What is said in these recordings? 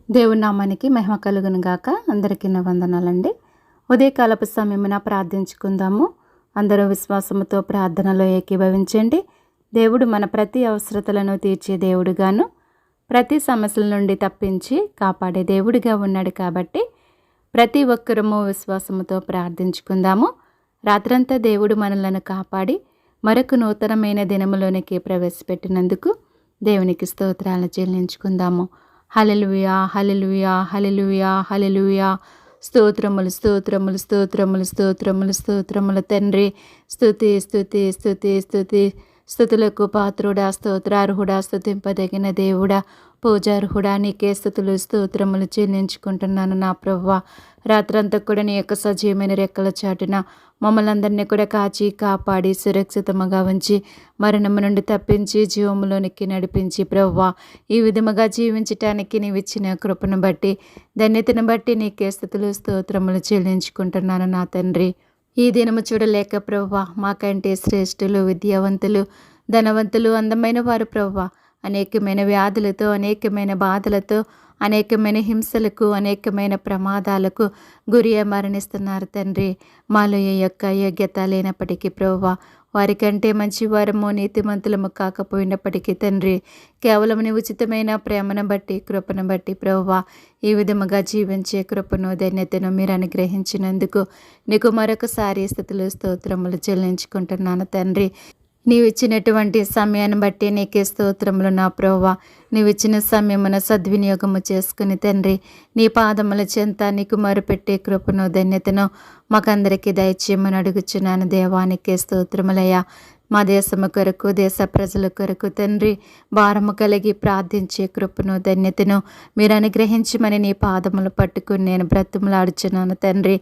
దేవుని నామానికి మహిమ కలుగును గాక. అందరికీ నా వందనాలండి. ఉదయకాలపు సమయమున ప్రార్థించుకుందాము. అందరూ విశ్వాసముతో ప్రార్థనలో ఏకీభవించండి. దేవుడు మన ప్రతి అవసరతలను తీర్చే దేవుడుగాను, ప్రతి సమస్యల నుండి తప్పించి కాపాడే దేవుడిగా ఉన్నాడు కాబట్టి ప్రతి ఒక్కరము విశ్వాసముతో ప్రార్థించుకుందాము. రాత్రంతా దేవుడు మనలను కాపాడి మరొక నూతనమైన దినములోనికి ప్రవేశపెట్టినందుకు దేవునికి స్తోత్రాలు చెల్లించుకుందాము. హల్లెలూయా, హల్లెలూయా, హల్లెలూయా, హల్లెలూయా. స్తోత్రములు, స్తోత్రములు, స్తోత్రములు, స్తోత్రములు, స్తోత్రములు తండ్రి. స్తుతి, స్తుతి, స్తుతి, స్తుతి. స్తుతులకు పాత్రుడా, స్తోత్రార్హుడా, స్తుతింపదగిన దేవుడా, పూజార్హుడా, నీకే స్తుతులు స్తోత్రములు చెల్లించుకుంటున్నాను నా ప్రభువా. రాత్రంతా కూడా నీ యొక్క సజీవమైన రెక్కల చాటున మమ్మల్ని అందరినీ కూడా కాచి కాపాడి సురక్షితముగా ఉంచి మరణము నుండి తప్పించి జీవములోనికి నడిపించి ప్రభువా, ఈ విధముగా జీవించటానికి నీవిచ్చిన కృపను బట్టి ధన్యతను బట్టి నీకే స్తుతులు స్తోత్రములు చెల్లించుకుంటున్నాను నా తండ్రి. ఈ దినము చూడలేక ప్రభువా, మాకంటే శ్రేష్ఠులు, విద్యావంతులు, ధనవంతులు, అందమైన వారు ప్రభువా అనేకమైన వ్యాధులతో, అనేకమైన బాధలతో, అనేకమైన హింసలకు, అనేకమైన ప్రమాదాలకు గురి మరణిస్తున్నారు తండ్రి. మాలో ఏ యొక్క యోగ్యత లేనప్పటికీ ప్రభువా, వారికంటే మంచివారము నీతిమంతులము కాకపోయినప్పటికీ తండ్రి, కేవలం నీ ఉచితమైన ప్రేమను బట్టి కృపను బట్టి ప్రభువా ఈ విధముగా జీవించే కృపను ధన్యతను మీరు అనుగ్రహించినందుకు నీకు మరొకసారి స్తుతులు స్తోత్రములు చెల్లించుకుంటున్నాను తండ్రి. నీవిచ్చినటువంటి సమయాన్ని బట్టి నీకే స్తోత్రములు నా ప్రభువా. నీవిచ్చిన సమయమున సద్వినియోగము చేసుకుని తండ్రి, నీ పాదముల చెంత నీకు మొరపెట్టే కృపను ధన్యతను మాకందరికీ దయచేయమని అడుగుచున్నాను దేవానికే స్తోత్రములయ్యా. మా దేశము కొరకు, దేశ ప్రజల కొరకు తండ్రి భారము కలిగి ప్రార్థించే కృపను ధన్యతను మీరు అనుగ్రహించమని నీ పాదములు పట్టుకుని నేను బ్రతుములాడుచున్నాను తండ్రి.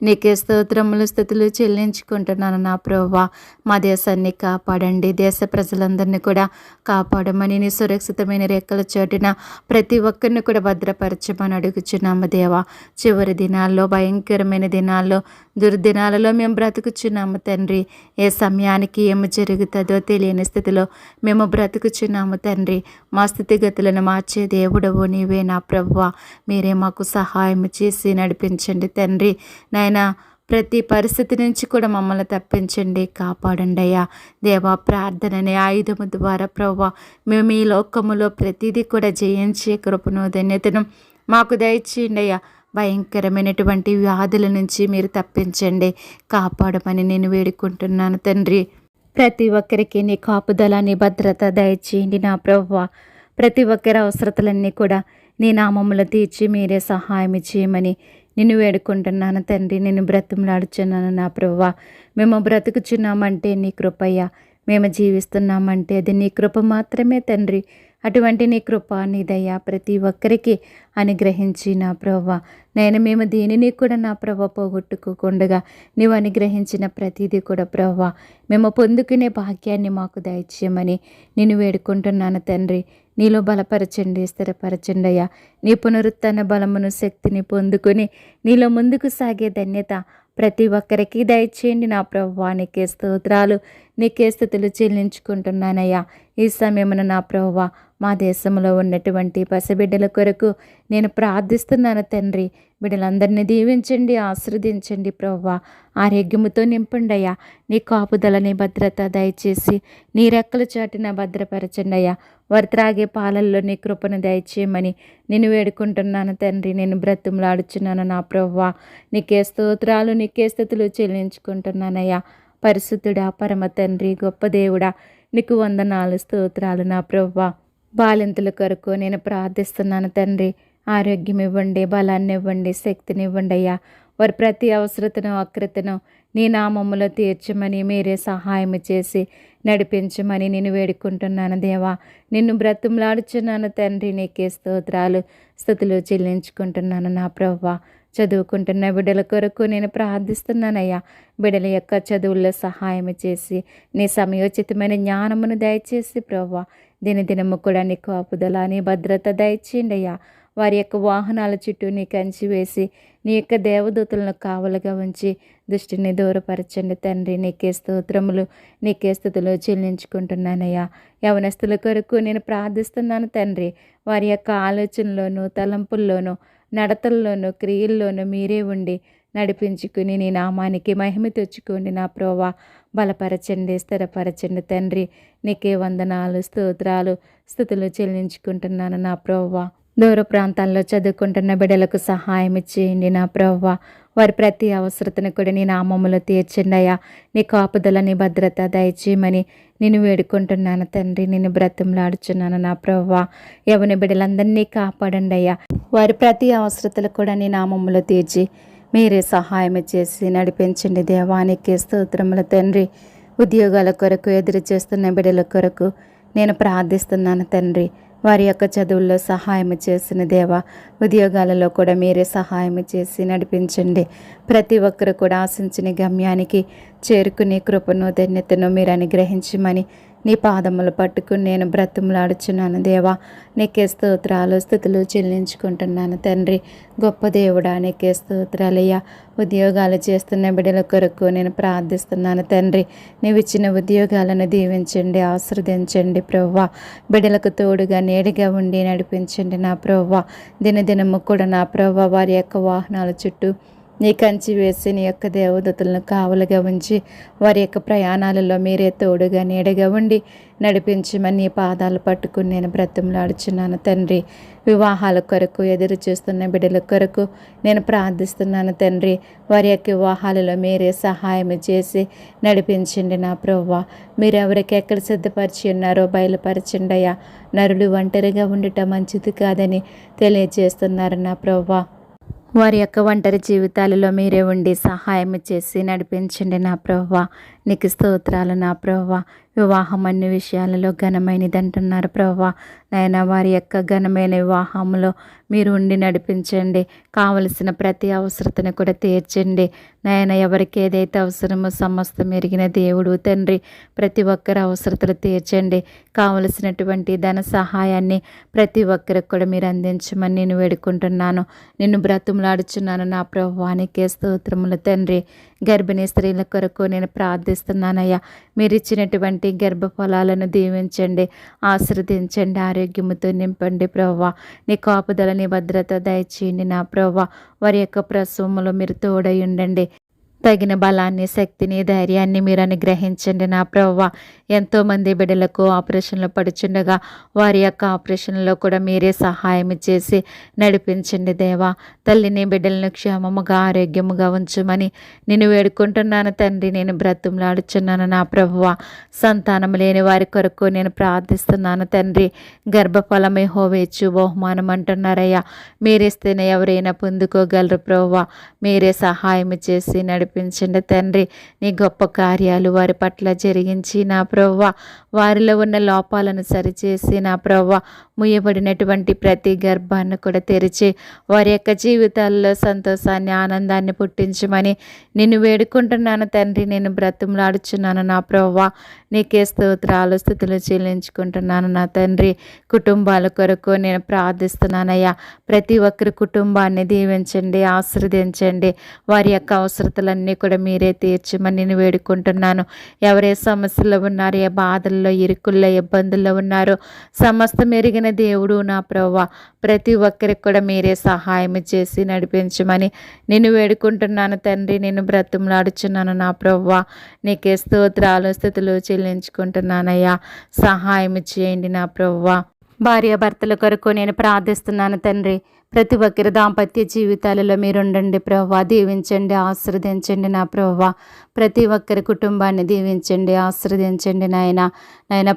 నీకే స్తోత్రములు స్తుతులు చెల్లించుకుంటున్నాను నా ప్రభువా. మా దేశాన్ని కాపాడండి, దేశ ప్రజలందరినీ కూడా కాపాడమని నీ సురక్షితమైన రెక్కల చోటిన ప్రతి ఒక్కరిని కూడా భద్రపరచమని అడుగుచున్నాము దేవా. చివరి దినాల్లో, భయంకరమైన దినాల్లో, దుర్దినాలలో మేము బ్రతుకుచున్నాము తండ్రి. ఏ సమయానికి ఏమి జరుగుతుందో తెలియని స్థితిలో మేము బ్రతుకుచున్నాము తండ్రి. మా స్థితిగతులను మార్చే దేవుడవు నీవే నా ప్రభువా. మీరే మాకు సహాయం చేసి నడిపించండి తండ్రి. నాయనా, ప్రతి పరిస్థితి నుంచి కూడా మమ్మల్ని తప్పించండి, కాపాడండి అయ్యా దేవా. ప్రార్థన అనే ఆయుధము ద్వారా ప్రభువా మేము ఈ లోకములో ప్రతిదీ కూడా జయించే కృపను ధన్యతను మాకు దయచేయండి అయ్యా. భయంకరమైనటువంటి వ్యాధుల నుంచి మీరు తప్పించండి, కాపాడమని నేను వేడుకుంటున్నాను తండ్రి. ప్రతి ఒక్కరికి నీ కాపుదల, నీ భద్రత దయచేయండి నా ప్రభువా. ప్రతి ఒక్కరి అవసరతలన్నీ కూడా నీ నామములో తీర్చి మీరే సహాయం చేయమని నిన్ను వేడుకుంటున్నాను తండ్రి. నేను బ్రతుములాడుచున్నాను నా ప్రభువా. మేము బ్రతుకుచున్నామంటే నీ కృపయ్యా, మేము జీవిస్తున్నామంటే అది నీ కృప మాత్రమే తండ్రి. అటువంటి నీ కృప, నీ దయ ప్రతి ఒక్కరికి అనుగ్రహించి నా ప్రభువా. మేము దీనిని కూడా నా ప్రభువా పోగొట్టుకోకుండా నీవు అనుగ్రహించిన ప్రతిదీ కూడా ప్రభువా మేము పొందుకునే భాగ్యాన్ని మాకు దయచేయమని నేను వేడుకుంటున్నాను తండ్రి. నీలో బలపరచండి, స్థిరపరచండి అయ్యా. నీ పునరుత్థాన బలమును, శక్తిని పొందుకొని నీలో ముందుకు సాగే ధన్యత ప్రతి ఒక్కరికి దయచేయండి నా ప్రభువా. నీకే స్తోత్రాలు, నీకే స్తుతులు చెల్లించుకుంటున్నానయ్యా. ఈ సమయమున నా ప్రభువా మా దేశంలో ఉన్నటువంటి పసిబిడ్డల కొరకు నేను ప్రార్థిస్తున్నాను తండ్రి. బిడ్డలందరినీ దీవించండి, ఆశీర్వదించండి ప్రభువా. ఆరోగ్యముతో నింపండి అయ్యా. నీ కాపుదల, నీ భద్రత దయచేసి నీ రెక్కల చాటున భద్రపరచండి అయ్యా. వారు త్రాగే పాలల్లో నీ కృపను దయచేయమని నేను వేడుకుంటున్నాను తండ్రి. నేను బ్రతుములాడుచున్నాను నా ప్రభువా. నీకే స్తోత్రాలు, నీకే స్తుతులు చెల్లించుకుంటున్నానయ్యా. పరిశుద్ధుడా, పరమ తండ్రి, గొప్ప దేవుడా, నీకు వందనాలు, స్తోత్రాలు నా ప్రభువా. బాలింతల కొరకు నేను ప్రార్థిస్తున్నాను తండ్రి. ఆరోగ్యం ఇవ్వండి, బలాన్ని ఇవ్వండి, శక్తిని ఇవ్వండి అయ్యా. వారి ప్రతి అవసరతను, అక్రతను నీ నామములో తీర్చమని మీరే సహాయం చేసి నడిపించమని నేను వేడుకుంటున్నాను దేవా. నిన్ను బ్రతుములాడుచున్నాను తండ్రి. నీకే స్తోత్రాలు, స్తుతులు చెల్లించుకుంటున్నాను నా ప్రభువా. చదువుకుంటున్న బిడ్డల కొరకు నేను ప్రార్థిస్తున్నానయ్యా. బిడ్డల యొక్క చదువుల్లో సహాయం చేసి నీ సమయోచితమైన జ్ఞానమును దయచేసి ప్రభువా దినదినము కూడా నీ కాపుదల, నీ భద్రత దయచేయండి అయ్యా. వారి యొక్క వాహనాల చుట్టూ నీ కంచి వేసి నీ యొక్క దేవదూతలను కావలుగా ఉంచి దృష్టిని దూరపరచండి తండ్రి. నీకే స్తోత్రములు, నీకే స్థుతులు చెల్లించుకుంటున్నానయ్యా. యవనస్తుల కొరకు నేను ప్రార్థిస్తున్నాను తండ్రి. వారి యొక్క ఆలోచనలోనూ, తలంపుల్లోనూ, నడతల్లోనూ, క్రియల్లోనూ మీరే ఉండి నడిపించుకుని నీ నామానికి మహిమ తెచ్చుకోండి నా ప్రోవా. బలపరచండి, స్థిరపరచండి తండ్రి. నీకే వందనాలు, స్తోత్రాలు, స్థుతులు చెల్లించుకుంటున్నాను నా ప్రోవా. దూర ప్రాంతాల్లో చదువుకుంటున్న బిడ్డలకు సహాయం ఇచ్చేయండి నా ప్రోవా. వారి ప్రతి అవసరతను కూడా నీ నామములో తీర్చండి అయ్యా. నీ కాపుదల, నీ భద్రత దయచేయమని నేను వేడుకుంటున్నాను తండ్రి. నేను బ్రతంలాడుచున్నాను నా ప్రోవా. యవన బిడ్డలందరినీ కాపాడండి అయ్యా. వారి ప్రతి అవసరతలు కూడా నీ నామములో తీర్చి మీరే సహాయం చేసి నడిపించండి. దేవానికి స్తోత్రములు తండ్రి. ఉద్యోగాల కొరకు ఎదురు చేస్తున్న బిడ్డల కొరకు నేను ప్రార్థిస్తున్నాను తండ్రి. వారి యొక్క చదువుల్లో సహాయం చేసిన దేవా, ఉద్యోగాలలో కూడా మీరే సహాయం చేసి నడిపించండి. ప్రతి ఒక్కరు కూడా ఆశించిన గమ్యానికి చేరుకునే కృపను, ధన్యతను మీరు అనుగ్రహించమని నీ పాదములు పట్టుకుని నేను బ్రతుములాడుచున్నాను దేవా. నీకే స్తోత్రాలు, స్థుతులు చెల్లించుకుంటున్నాను తండ్రి. గొప్ప దేవుడా, నీకే స్తోత్రాలయ్యా. ఉద్యోగాలు చేస్తున్న బిడ్డల కొరకు నేను ప్రార్థిస్తున్నాను తండ్రి. నీవు ఇచ్చిన ఉద్యోగాలను దీవించండి, ఆశీర్వదించండి ప్రభువా. బిడ్డలకు తోడుగా నీడగా ఉండి నడిపించండి నా ప్రభువా. దినదినము కూడా నా ప్రభువా వారి యొక్క వాహనాల చుట్టూ నీ కంచి వేసి నీ యొక్క దేవదూతలను కావలుగా ఉంచి వారి యొక్క ప్రయాణాలలో మీరే తోడుగా నీడగా ఉండి నడిపించమని నీ పాదాలు పట్టుకుని నేను బ్రతిమలాడుచున్నాను తండ్రి. వివాహాల కొరకు ఎదురు చూస్తున్న బిడ్డల కొరకు నేను ప్రార్థిస్తున్నాను తండ్రి. వారి యొక్క వివాహాలలో మీరే సహాయం చేసి నడిపించండి నా ప్రభువా. మీరు ఎవరికి ఎక్కడ సిద్ధపరిచి ఉన్నారో బయలుపరచండి అయ్యా. నరులు ఒంటరిగా ఉండటం మంచిది కాదని తెలియజేస్తున్నారు నా ప్రభువా. వారి యొక్క ఒంటరి జీవితాలలో మీరే ఉండి సహాయం చేసి నడిపించండి నా ప్రభువా. నీకు స్తోత్రాలు నా ప్రభువా. వివాహం అన్ని విషయాలలో ఘనమైనది అంటున్నారు ప్రభువా. నాయన వారి యొక్క ఘనమైన వివాహంలో మీరు ఉండి నడిపించండి. కావలసిన ప్రతి అవసరతను కూడా తీర్చండి నాయన. ఎవరికి ఏదైతే అవసరమో సమస్తం ఎరిగిన దేవుడు తండ్రి. ప్రతి ఒక్కరి అవసరతలు తీర్చండి. కావలసినటువంటి ధన సహాయాన్ని ప్రతి ఒక్కరికి కూడా మీరు అందించమని నేను వేడుకుంటున్నాను. నిన్ను బ్రతుములాడుచున్నాను నా ప్రభువానికి స్తోత్రములు తండ్రి. గర్భిణీ స్త్రీల కొరకు నేను ప్రార్థిస్తున్నానయ్యా. మీరు ఇచ్చినటువంటి గర్భఫలాలను దీవించండి, ఆశీర్వదించండి, ఆరోగ్యముతో నింపండి ప్రభువా. నీ కాపుదల, నీ భద్రత దయచేయండి నా ప్రభువా. వారి యొక్క ప్రసవములో మీరు తోడై ఉండండి. తగిన బలాన్ని, శక్తిని, ధైర్యాన్ని మీరు అనుగ్రహించండి నా ప్రభువా. ఎంతోమంది బిడ్డలకు ఆపరేషన్లు పడుచుండగా వారి యొక్క ఆపరేషన్లో కూడా మీరే సహాయం చేసి నడిపించండి దేవా. తల్లిని బిడ్డలను క్షేమముగా ఆరోగ్యముగా ఉంచమని నేను వేడుకుంటున్నాను తండ్రి. నేను బ్రతుములాడుచున్నాను నా ప్రభువా. సంతానం లేని వారి కొరకు నేను ప్రార్థిస్తున్నాను తండ్రి. గర్భఫలం యెహోవా ఇచ్చు బహుమానం అంటున్నారయ్యా. మీరిస్తేనే ఎవరైనా పొందుకోగలరు ప్రభువా. మీరే సహాయం చేసి నడిపించండి తండ్రి. నీ గొప్ప కార్యాలు వారి పట్ల జరిగించి నా ప్రభువా. వారిలో ఉన్న లోపాలను సరిచేసి నా ప్రభువా. ముయ్యబడినటువంటి ప్రతి గర్భాన్ని కూడా తెరిచి వారి యొక్క జీవితాల్లో సంతోషాన్ని, ఆనందాన్ని పుట్టించమని నిన్ను వేడుకుంటున్నాను తండ్రి. నేను బ్రతుములాడుచున్నాను నా ప్రభువా. నీకే స్తోత్రాలు, స్థుతులు చెల్లించుకుంటున్నాను నా తండ్రి. కుటుంబాల కొరకు నేను ప్రార్థిస్తున్నానయ్యా. ప్రతి ఒక్కరి కుటుంబాన్ని దీవించండి, ఆశీర్వదించండి. వారి యొక్క అవసరతలన్నీ కూడా మీరే తీర్చమని నేను వేడుకుంటున్నాను. ఎవరే సమస్యలో ఉన్నారో, ఏ బాధల్లో, ఇరుకుల్లో, ఇబ్బందుల్లో ఉన్నారో సమస్తం ఎరిగిన దేవుడు నా ప్రభువా. ప్రతి ఒక్కరికి కూడా మీరే సహాయం చేసి నడిపించమని నేను వేడుకుంటున్నాను తండ్రి. నేను బ్రతుములాడుచున్నాను నా ప్రభువా. నీకే స్తోత్రాలు, స్థుతులు చెల్లించుకుంటున్నానయ్యా. సహాయం చేయండి నా ప్రభువా. భార్యాభర్తల కొరకు నేను ప్రార్థిస్తున్నాను తండ్రి. ప్రతి ఒక్కరి దాంపత్య జీవితాలలో మీరుండండి ప్రభువా. దీవించండి, ఆశీర్వదించండి నా ప్రభువా. ప్రతి ఒక్కరి కుటుంబాన్ని దీవించండి, ఆశీర్వదించండి నాయన.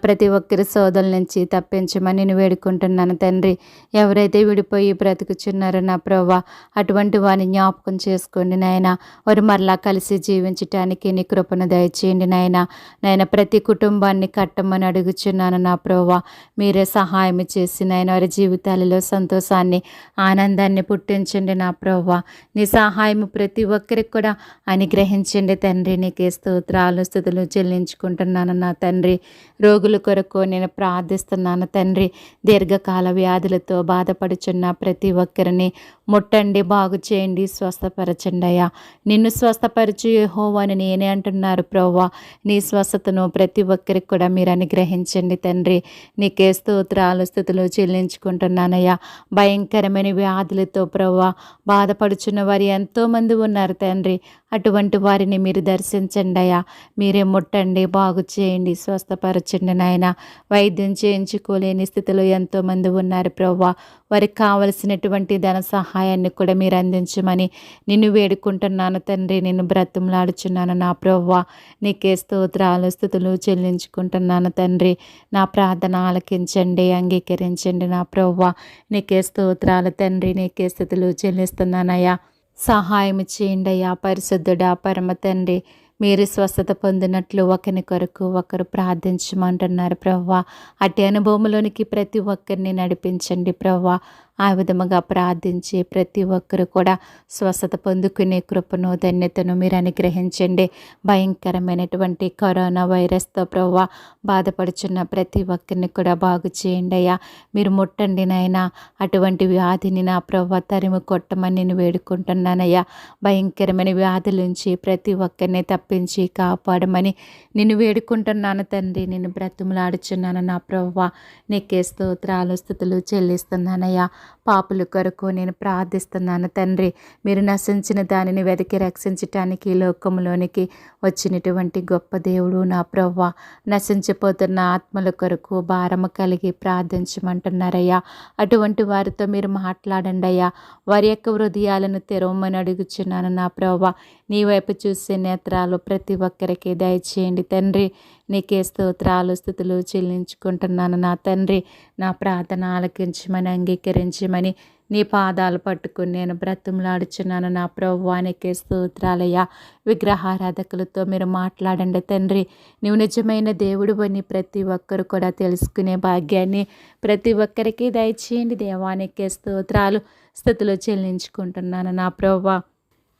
ప్రతి ఒక్కరి సోదరుల నుంచి తప్పించమని నేను వేడుకుంటున్నాను తండ్రి. ఎవరైతే విడిపోయి బ్రతుకుచున్నారో నా ప్రభువా, అటువంటి వారిని జ్ఞాపకం చేసుకోండి నాయన. వారు మరలా కలిసి జీవించటానికి నీ కృపను దయచేయండి నాయన. ప్రతి కుటుంబాన్ని కట్టమని అడుగుచున్నాను నా ప్రభువా. మీరే సహాయం సహాయం చేసి నాయన వారి జీవితాలలో సంతోషాన్ని ఆనందాన్ని పుట్టించండి నా ప్రభువా. నీ సహాయం ప్రతి ఒక్కరికి కూడా అనుగ్రహించండి తండ్రి. నీకే స్తోత్రాలు స్తుతులు చెల్లించుకుంటున్నాను నా తండ్రి. రోగుల కొరకు నేను ప్రార్థిస్తున్నాను తండ్రి. దీర్ఘకాల వ్యాధులతో బాధపడుచున్న ప్రతి ఒక్కరిని ముట్టండి, బాగు చేయండి, స్వస్థపరచండి అయ్యా. నిన్ను స్వస్థపరచు యెహోవా అని నేనే అంటున్నారు ప్రభువా. నీ స్వస్థతను ప్రతి ఒక్కరికి కూడా మీరు అనుగ్రహించండి తండ్రి. నీకే స్తోత్రాలు స్తుతులు చెల్లించుకుంటున్నానయ్యా. భయంకరమైన వ్యాధులతో ప్రభువా బాధపడుచున్న వారు ఎంతోమంది ఉన్నారు తండ్రి. అటువంటి వారిని మీరు దర్శించండి అయ్యా. మీరే ముట్టండి, బాగు చేయండి, స్వస్థపరచండి నాయన. వైద్యం చేయించుకోలేని స్థితిలో ఎంతోమంది ఉన్నారు ప్రభువా. వారికి కావలసినటువంటి ధన సహాయాన్ని కూడా మీరు అందించమని నిన్ను వేడుకుంటున్నాను తండ్రి. నిన్ను బ్రతిమలాడుచున్నాను నా ప్రభువా. నీకే స్తోత్రాలు స్తుతులు చెల్లించుకుంటున్నాను తండ్రి. నా ప్రార్థన ఆలకించండి, అంగీకరించండి నా ప్రభువా. నీకే స్తోత్రాలు తండ్రి. నీకే స్తుతులు చెల్లిస్తున్నానయ్యా. సహాయం చేయండి అయ్యా. పరిశుద్ధుడా పరమ తండ్రి, మీరు స్వస్థత పొందినట్లు ఒకరి కొరకు ఒకరు ప్రార్థించమంటున్నారు ప్రభువా. అట్టి అనుభవంలోనికి ప్రతి ఒక్కరిని నడిపించండి ప్రభువా. ఆ విధముగా ప్రార్థించి ప్రతి ఒక్కరు కూడా స్వస్థత పొందుకునే కృపను ధన్యతను మీరు అనుగ్రహించండి. భయంకరమైనటువంటి కరోనా వైరస్తో ప్రభువా బాధపడుచున్న ప్రతి ఒక్కరిని కూడా బాగు చేయండి అయ్యా. మీరు ముట్టండి నాయన. అటువంటి వ్యాధిని నా ప్రభువా తరిమి కొట్టమని నేను వేడుకుంటున్నానయ్యా. భయంకరమైన వ్యాధుల నుంచి ప్రతి ఒక్కరిని తప్పించి కాపాడమని నిన్ను వేడుకుంటున్నాను తండ్రి. నేను బ్రతిమలాడుచున్నాను నా ప్రభువా. నీకే స్తోత్రాలు స్తుతులు చెల్లిస్తున్నానయ్యా. పాపుల కొరకు నేను ప్రార్థిస్తున్నాను తండ్రి. మీరు నశించిన దానిని వెతికి రక్షించటానికి లోకంలోనికి వచ్చినటువంటి గొప్ప దేవుడు నా ప్రభువా. నశించిపోతున్న ఆత్మల కొరకు భారము కలిగి ప్రార్థించమంటున్నారయ్యా. అటువంటి వారితో మీరు మాట్లాడండి అయ్యా. వారి యొక్క హృదయాలను తెరవమని అడుగుచున్నాను నా ప్రభువా. నీ వైపు చూసే నేత్రాలు ప్రతి ఒక్కరికి దయచేయండి తండ్రి. నీకే స్తోత్రాలు స్తుతులు చెల్లించుకుంటున్నాను నా తండ్రి. నా ప్రార్థన ఆలకించమని అంగీకరించమని నీ పాదాలు పట్టుకుని నేను బ్రతిమలాడుచున్నాను నా ప్రభువా. నీకే స్తోత్రాలయ్యా. విగ్రహారాధకులతో మీరు మాట్లాడండి తండ్రి. నీవు నిజమైన దేవుడు అని ప్రతి ఒక్కరు కూడా తెలుసుకునే భాగ్యాన్ని ప్రతి ఒక్కరికి దయచేయండి దేవా. నీకే స్తోత్రాలు స్తుతులు చెల్లించుకుంటున్నాను నా ప్రభువా.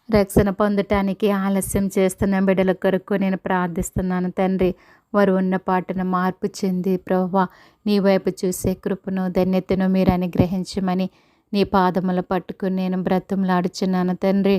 రక్షణ పొందటానికి ఆలస్యం చేస్తున్న బిడ్డల కొరకు నేను ప్రార్థిస్తున్నాను తండ్రి. వారు ఉన్న పాటను మార్పు చెంది ప్రభువా నీ వైపు చూసే కృపను ధన్యతను మీరు అనుగ్రహించమని నీ పాదములు పట్టుకుని నేను బ్రతిమలాడుచున్నాను తండ్రి.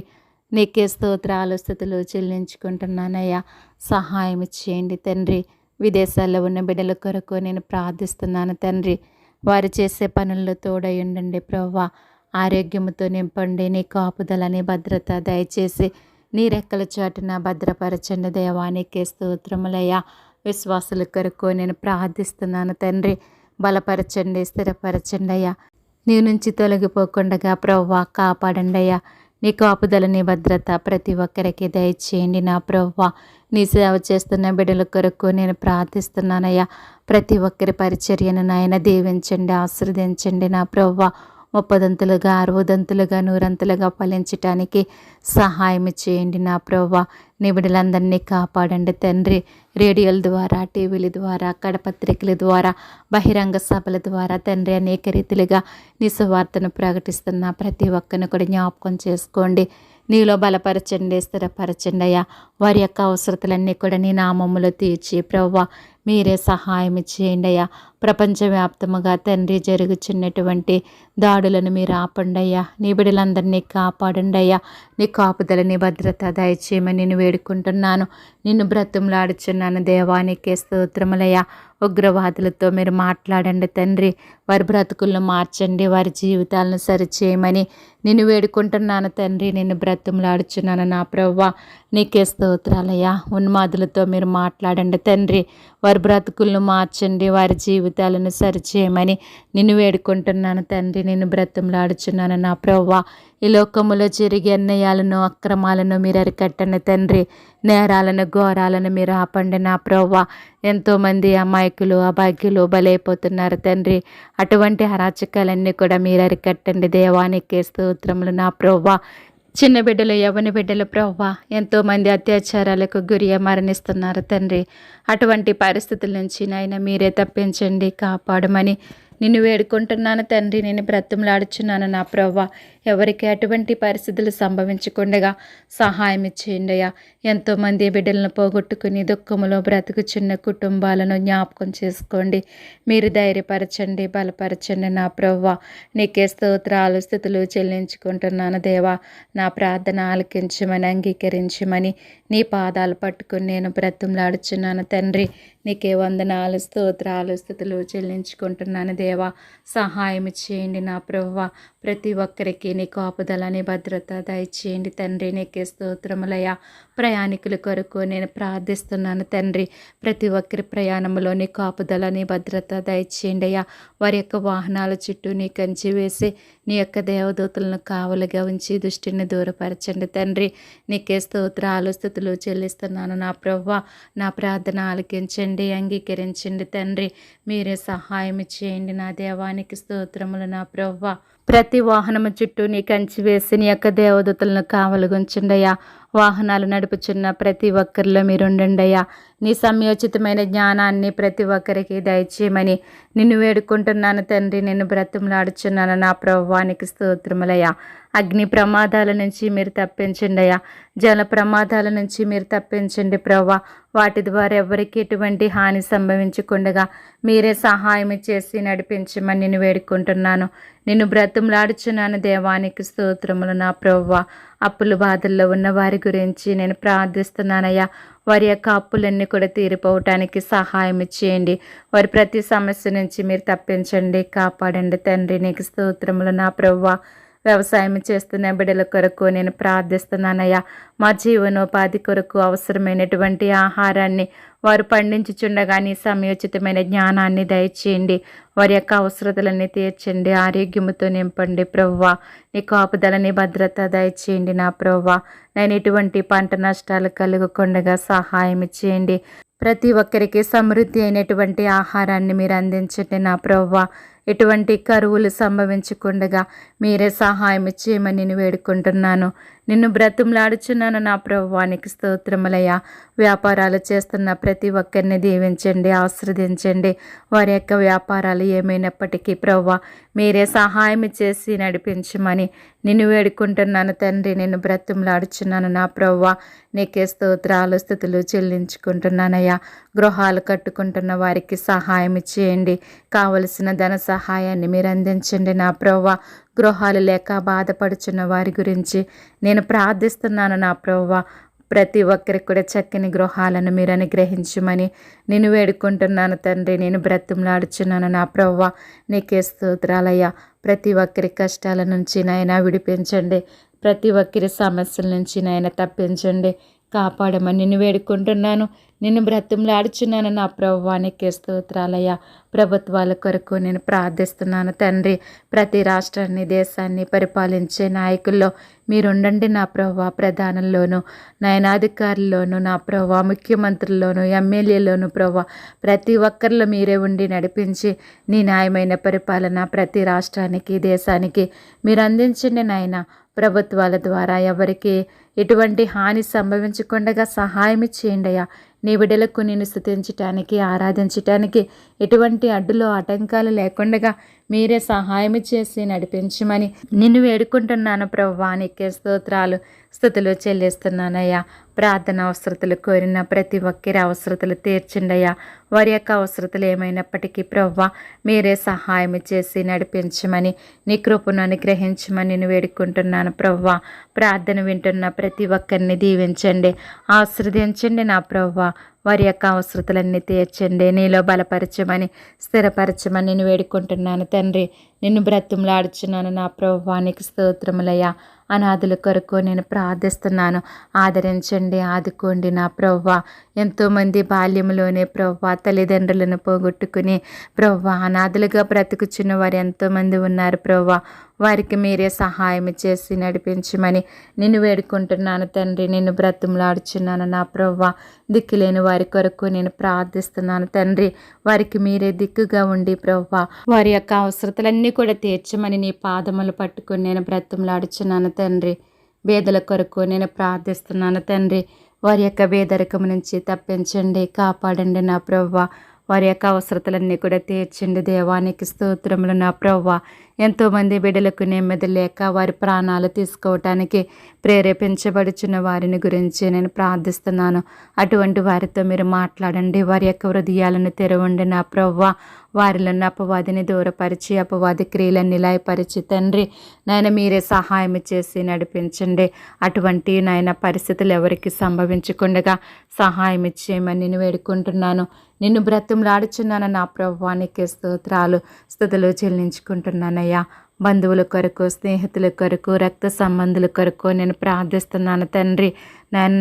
నీకే స్తోత్రాలు స్తుతులు చెల్లించుకుంటున్నానయ్యా. సహాయం చేయండి తండ్రి. విదేశాల్లో ఉన్న బిడ్డల కొరకు నేను ప్రార్థిస్తున్నాను తండ్రి. వారు చేసే పనుల్లో తోడై ఉండండి ప్రభువా. ఆరోగ్యముతో నింపండి. నీ కాపుదలని భద్రత దయచేసి నీ రెక్కల చాటున భద్రపరచండి దేవా. నీకే స్తోత్రములయ్యా. విశ్వాసుల కొరకు నేను ప్రార్థిస్తున్నాను తండ్రి. బలపరచండి, స్థిరపరచండి అయ్యా. నీ నుంచి తొలగిపోకుండా ప్రభువా కాపాడండి అయ్యా. నీ కాపుదల నీ భద్రత ప్రతి ఒక్కరికి దయచేయండి నా ప్రభువా. నీ సేవ చేస్తున్న బిడ్డల కొరకు నేను ప్రార్థిస్తున్నానయ్యా. ప్రతి ఒక్కరి పరిచర్యను నాయన దీవించండి, ఆశీర్వదించండి నా ప్రభువా. 30 60 100 ఫలించటానికి సహాయం చేయండి నా ప్రభువా. నీ బిడ్డలందరినీ కాపాడండి తండ్రి. రేడియోల ద్వారా, టీవీల ద్వారా, కడపత్రికల ద్వారా, బహిరంగ సభల ద్వారా తండ్రి అనేక రీతిలుగా నీ సువార్తను ప్రకటిస్తున్న ప్రతి ఒక్కరిని కూడా జ్ఞాపకం చేసుకోండి. నీలో బలపరచండి, స్థిరపరచండి అయ్యా. వారి యొక్క అవసరతలన్నీ కూడా నీ నామములో తీర్చి ప్రభువా మీరే సహాయం చేయండి అయ్యా. ప్రపంచవ్యాప్తముగా తండ్రి జరుగుచున్నటువంటి దాడులను మీరు ఆపండి అయ్యా. నీ బిడ్డలందరినీ కాపాడండి అయ్యా. నీ కాపుదల నీ భద్రత దయచేయమని నేను వేడుకుంటున్నాను. నిన్ను బ్రతిమలాడుచున్నాను దేవా. నీకే స్తోత్రములయ్యా. ఉగ్రవాదులతో మీరు మాట్లాడండి తండ్రి. వారి బ్రతుకులను మార్చండి, వారి జీవితాలను సరిచేయమని నిన్ను వేడుకుంటున్నాను తండ్రి. నిన్ను బ్రతిమలాడుచున్నాను నా ప్రభువా. నీకే స్తోత్రాలయ్యా. ఉన్మాదులతో మీరు మాట్లాడండి తండ్రి. వారి బ్రతుకులను మార్చండి, వారి జీవితాలను సరిచేయమని నిన్ను వేడుకుంటున్నాను తండ్రి. నిన్ను బ్రతిమలాడుచున్నాను నా ప్రభువా. ఈ లోకములో జరిగే అన్యాయాలను అక్రమాలను మీరు అరికట్టండి తండ్రి. నేరాలను ఘోరాలను మీరు ఆపండి నా ప్రభువా. ఎంతోమంది అమాయకులు అభాగ్యులు బలైపోతున్నారు తండ్రి. అటువంటి అరాచకాలన్నీ కూడా మీరు అరికట్టండి దేవానికే స్తోత్రములు నా ప్రభువా. చిన్న బిడ్డలు, యవ్వని బిడ్డలు ప్రభువా ఎంతోమంది అత్యాచారాలకు గురి మరణిస్తున్నారు తండ్రి. అటువంటి పరిస్థితుల నుంచి నాయన మీరే తప్పించండి, కాపాడమని నిన్ను వేడుకుంటున్నాను తండ్రి, నేను బ్రతిమలాడుచున్నాను నా ప్రభువా. ఎవరికి అటువంటి పరిస్థితులు సంభవించకుండగా సహాయం ఇచ్చేయండి అయ్యా. ఎంతోమంది బిడ్డలను పోగొట్టుకుని దుఃఖములో బ్రతుకుచున్న కుటుంబాలను జ్ఞాపకం చేసుకోండి. మీరు ధైర్యపరచండి, బలపరచండి నా ప్రభువా. నీకే స్తోత్రాలు స్తుతులు చెల్లించుకుంటున్నాను దేవా. నా ప్రార్థన ఆలకించమని, అంగీకరించమని నీ పాదాలు పట్టుకుని నేను బ్రతిమలాడుచున్నాను తండ్రి. నీకే వందనాలు స్తోత్రాలు స్తుతులు చెల్లించుకుంటున్నాను దేవా. సహాయం చేయండి నా ప్రభువా. ప్రతి ఒక్కరికి నీ కాపుదలని భద్రత దయచేయండి తండ్రి. నీకే స్తోత్రములయ్యా. ప్రయాణికుల కొరకు నేను ప్రార్థిస్తున్నాను తండ్రి. ప్రతి ఒక్కరి ప్రయాణంలో నీ కాపుదలని భద్రత దయచేయండి అయ్యా. వారి యొక్క వాహనాల చుట్టూ నీ కంచి వేసి నీ యొక్క దేవదూతలను కావలుగా ఉంచి దృష్టిని దూరపరచండి తండ్రి. నీకే స్తోత్రాలు స్తుతులు చెల్లిస్తున్నాను నా ప్రభువా. నా ప్రార్థన ఆలకించండి, అంగీకరించండి తండ్రి. మీరే సహాయం చేయండి నా దేవానికి స్తోత్రములు నా ప్రభువా. ప్రతి వాహనము చుట్టూ నీ కంచి వేసి నీ యొక్క దేవదూతలను కావలుగుంచండి అయ్యా. వాహనాలు నడుపుచున్న ప్రతి ఒక్కరిలో మీరుండండి అయ్యా. నీ సమయోచితమైన జ్ఞానాన్ని ప్రతి ఒక్కరికి దయచేయమని నిన్ను వేడుకుంటున్నాను తండ్రి. నిన్ను బ్రతిమలాడుచున్నాను నా ప్రభువానికి స్తోత్రములయ్యా. అగ్ని ప్రమాదాల నుంచి మీరు తప్పించండి అయ్యా. జల ప్రమాదాల నుంచి మీరు తప్పించండి ప్రభువా. వాటి ద్వారా ఎవరికి ఎటువంటి హాని సంభవించకుండా మీరే సహాయం చేసి నడిపించమని నిన్ను వేడుకుంటున్నాను. నిన్ను బ్రతిమలాడుచున్నాను దేవానికి స్తోత్రములు నా ప్రభువా. అప్పుల బాధల్లో ఉన్న వారి గురించి నేను ప్రార్థిస్తున్నానయ్యా. వారి యొక్క అప్పులన్నీ కూడా తీరిపోవటానికి సహాయం చేయండి. వారి ప్రతి సమస్య నుంచి మీరు తప్పించండి, కాపాడండి తండ్రి. నీకు స్తోత్రములు నా ప్రభువా. వ్యవసాయం చేస్తున్న బిడ్డల కొరకు నేను ప్రార్థిస్తున్నానయ్యా. మా జీవనోపాధి కొరకు అవసరమైనటువంటి ఆహారాన్ని వారు పండించుచుండగా నీ సమయోచితమైన జ్ఞానాన్ని దయచేయండి. వారి యొక్క అవసరతలన్నీ తీర్చండి, ఆరోగ్యముతో నింపండి ప్రభువా. నీ కాపుదలని భద్రత దయచేయండి నా ప్రభువా. నేను ఇటువంటి పంట నష్టాలు కలుగకుండగా సహాయం చేయండి. ప్రతి ఒక్కరికి సమృద్ధి అయినటువంటి ఆహారాన్ని మీరు అందించండి నా ప్రభువా. ఎటువంటి కరువులు సంభవించకుండగా మీరే సహాయం చేయమని నేను వేడుకుంటున్నాను. నిన్ను బ్రతిమలాడుచున్నాను నా ప్రభువానికి స్తోత్రములయ్యా. వ్యాపారాలు చేస్తున్న ప్రతి ఒక్కరిని దీవించండి, ఆశీర్వదించండి. వారి యొక్క వ్యాపారాలు ఏమైనప్పటికీ ప్రభువా మీరే సహాయం చేసి నడిపించమని నిన్ను వేడుకుంటున్నాను తండ్రి. నిన్ను బ్రతిమలాడుచున్నాను నా ప్రభువా. నీకే స్తోత్రాలు స్తుతులు చెల్లించుకుంటున్నానయ్యా. గృహాలు కట్టుకుంటున్న వారికి సహాయం చేయండి. కావలసిన ధన సహాయాన్ని మీరు అందించండి నా ప్రభువా. గృహాలు లేక బాధపడుచున్న వారి గురించి నేను ప్రార్థిస్తున్నాను నా ప్రభువా. ప్రతి ఒక్కరికి కూడా చక్కని గృహాలను మీరు అనుగ్రహించమని నేను వేడుకుంటున్నాను తండ్రి. నేను బ్రతిమలాడుచున్నాను నా ప్రభువా. నీకే స్తోత్రాలయ్యా. ప్రతి ఒక్కరి కష్టాల నుంచి నాయన విడిపించండి. ప్రతి ఒక్కరి సమస్యల నుంచి నాయన తప్పించండి, కాపాడమని నిన్ను వేడుకుంటున్నాను. నిన్ను బ్రతిమలాడుచున్నాను నా ప్రభువానికి స్తోత్రాలయ్యా. ప్రభుత్వాల కొరకు నేను ప్రార్థిస్తున్నాను తండ్రి. ప్రతి రాష్ట్రాన్ని దేశాన్ని పరిపాలించే నాయకుల్లో మీరుండండి నా ప్రభువా. ప్రధానుల్లోనూ నయనాధికారుల్లోనూ నా ప్రభువా, ముఖ్యమంత్రుల్లోనూ ఎమ్మెల్యేలోనూ ప్రభువా ప్రతి ఒక్కరిలో మీరే ఉండి నడిపించి నీ న్యాయమైన పరిపాలన ప్రతి రాష్ట్రానికి దేశానికి మీరు అందించండి నాయన. ప్రభుత్వాల ద్వారా ఎవరికి ఎటువంటి హాని సంభవించకుండా సహాయం చేయండి అయ్యా. నీ బిడ్డలకు నేను స్తుతించటానికి, ఆరాధించటానికి ఎటువంటి అడ్డులు ఆటంకాలు లేకుండా మీరే సహాయం చేసి నడిపించమని నిన్ను వేడుకుంటున్నాను ప్రభువా. నీకే స్తోత్రాలు స్తుతులు చెల్లిస్తున్నానయ్యా. ప్రార్థన అవసరతలు కోరిన ప్రతి ఒక్కరి అవసరతలు తీర్చండి అయ్యా. వారి యొక్క అవసరతలు ఏమైనప్పటికీ ప్రభువా మీరే సహాయం చేసి నడిపించమని నీ కృపను అనుగ్రహించమని నేను వేడుకుంటున్నాను ప్రభువా. ప్రార్థన వింటున్న ప్రతి ఒక్కరిని దీవించండి, ఆశీర్వదించండి నా ప్రభువా. వారి యొక్క అవసరతలన్నీ తీర్చండి, నీలో బలపరచమని స్థిరపరచమని నేను వేడుకుంటున్నాను తండ్రి. నిన్ను బ్రతిమలాడుచున్నాను నా ప్రభువానికి స్తోత్రములయ్యా. అనాథుల కొరకు నేను ప్రార్థిస్తున్నాను. ఆదరించండి, ఆదుకోండి నా ప్రభువా. ఎంతోమంది బాల్యంలోనే ప్రభువా తల్లిదండ్రులను పోగొట్టుకుని ప్రభువా అనాథలుగా బ్రతుకుచున్న వారు ఎంతోమంది ఉన్నారు ప్రభువా. వారికి మీరే సహాయం చేసి నడిపించమని నిన్ను వేడుకుంటున్నాను తండ్రి. నిన్ను బ్రతిమలాడుచున్నాను నా ప్రభువా. దిక్కులేని వారి కొరకు నేను ప్రార్థిస్తున్నాను తండ్రి. వారికి మీరే దిక్కుగా ఉండి ప్రభువా వారి యొక్క అవసరతలన్నీ కూడా తీర్చమని నీ పాదములు పట్టుకుని నేను బ్రతిమలాడుచున్నాను తండ్రి. పేదల కొరకు నేను ప్రార్థిస్తున్నాను తండ్రి. వారి యొక్క పేదరికం నుంచి తప్పించండి, కాపాడండి నా ప్రభువా. వారి యొక్క అవసరతలన్నీ కూడా తీర్చండి. దేవానికి స్తోత్రములు నా ప్రభువా. ఎంతోమంది బిడ్డలకు నెమ్మది లేక వారి ప్రాణాలు తీసుకోవటానికి ప్రేరేపించబడుచున్న వారిని గురించి నేను ప్రార్థిస్తున్నాను. అటువంటి వారితో మీరు మాట్లాడండి. వారి యొక్క హృదయాలను తెరవండి నా ప్రభువా. వారిలో ఉన్న అపవాదిని దూరపరిచి అపవాది క్రియలన్నీ లయపరిచి తండ్రి నాయన మీరే సహాయం చేసి నడిపించండి. అటువంటి నాయన పరిస్థితులు ఎవరికి సంభవించకుండా సహాయం ఇచ్చేయమని నేను వేడుకుంటున్నాను. నిన్ను బ్రతిమలాడుచున్నాను నా ప్రభువానికి స్తోత్రాలు స్తుతులు చెల్లించుకుంటున్నానయ్యా. బంధువుల కొరకు, స్నేహితుల కొరకు, రక్త సంబంధుల కొరకు నేను ప్రార్థిస్తున్నాను తండ్రి.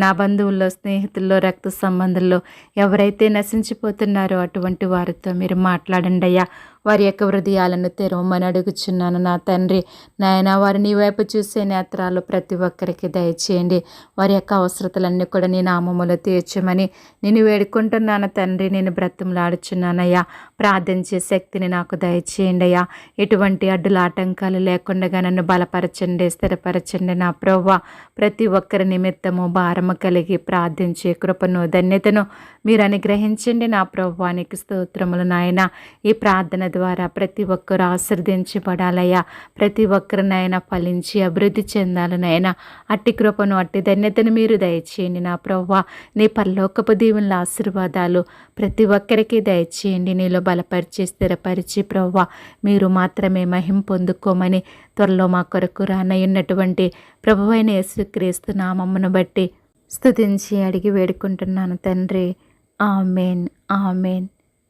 నా బంధువుల్లో, స్నేహితుల్లో, రక్త సంబంధుల్లో ఎవరైతే నశించిపోతున్నారో అటువంటి వారితో మీరు మాట్లాడండి అయ్యా. వారి యొక్క హృదయాలను తెరవమని అడుగుచున్నాను నా తండ్రి. నాయన వారు నీ వైపు చూసే నేత్రాలు ప్రతి ఒక్కరికి దయచేయండి. వారి యొక్క అవసరతలన్నీ కూడా నీ నామములో తీర్చమని నేను వేడుకుంటున్నాను తండ్రి. నేను బ్రతిమలాడుచున్నానయ్యా. ప్రార్థించే శక్తిని నాకు దయచేయండి అయ్యా. ఎటువంటి అడ్డుల ఆటంకాలు లేకుండా నన్ను బలపరచండి, స్థిరపరచండి నా ప్రభువా. ప్రతి ఒక్కరి నిమిత్తము భారము కలిగి ప్రార్థించే కృపను, ధన్యతను మీరు అనుగ్రహించండి నా ప్రభువానికి స్తోత్రములు నాయన. ఈ ప్రార్థన ద్వారా ప్రతి ఒక్కరు ఆశీర్వదించబడాలయ్యా. ప్రతి ఒక్కరు నాయన ఫలించి అభివృద్ధి చెందాలనైనా అట్టి కృపను, అట్టి ధన్యతను మీరు దయచేయండి నా ప్రభువా. నీ పరలోకపు దీవెనల ఆశీర్వాదాలు ప్రతి ఒక్కరికి దయచేయండి. నీలో బలపరిచి స్థిరపరిచి ప్రభువా మీరు మాత్రమే మహిమ పొందుకోమని త్వరలో మా కొరకు రానయ్యున్నటువంటి ప్రభువైన యేసుక్రీస్తు నామమును బట్టి స్తుతించి అడిగి వేడుకుంటున్నాను తండ్రి. ఆమేన్, ఆమేన్.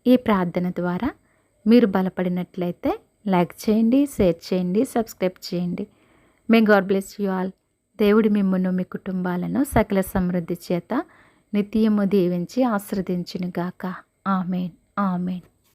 ఈ ప్రార్థన ద్వారా మీరు బలపడినట్లయితే లైక్ చేయండి, షేర్ చేయండి, సబ్స్క్రైబ్ చేయండి. May God bless you all. దేవుడి మిమ్మును మీ కుటుంబాలను సకల సమృద్ధి చేత నిత్యము దీవించి ఆశీర్వదించునుగాక. ఆమేన్, ఆమేన్.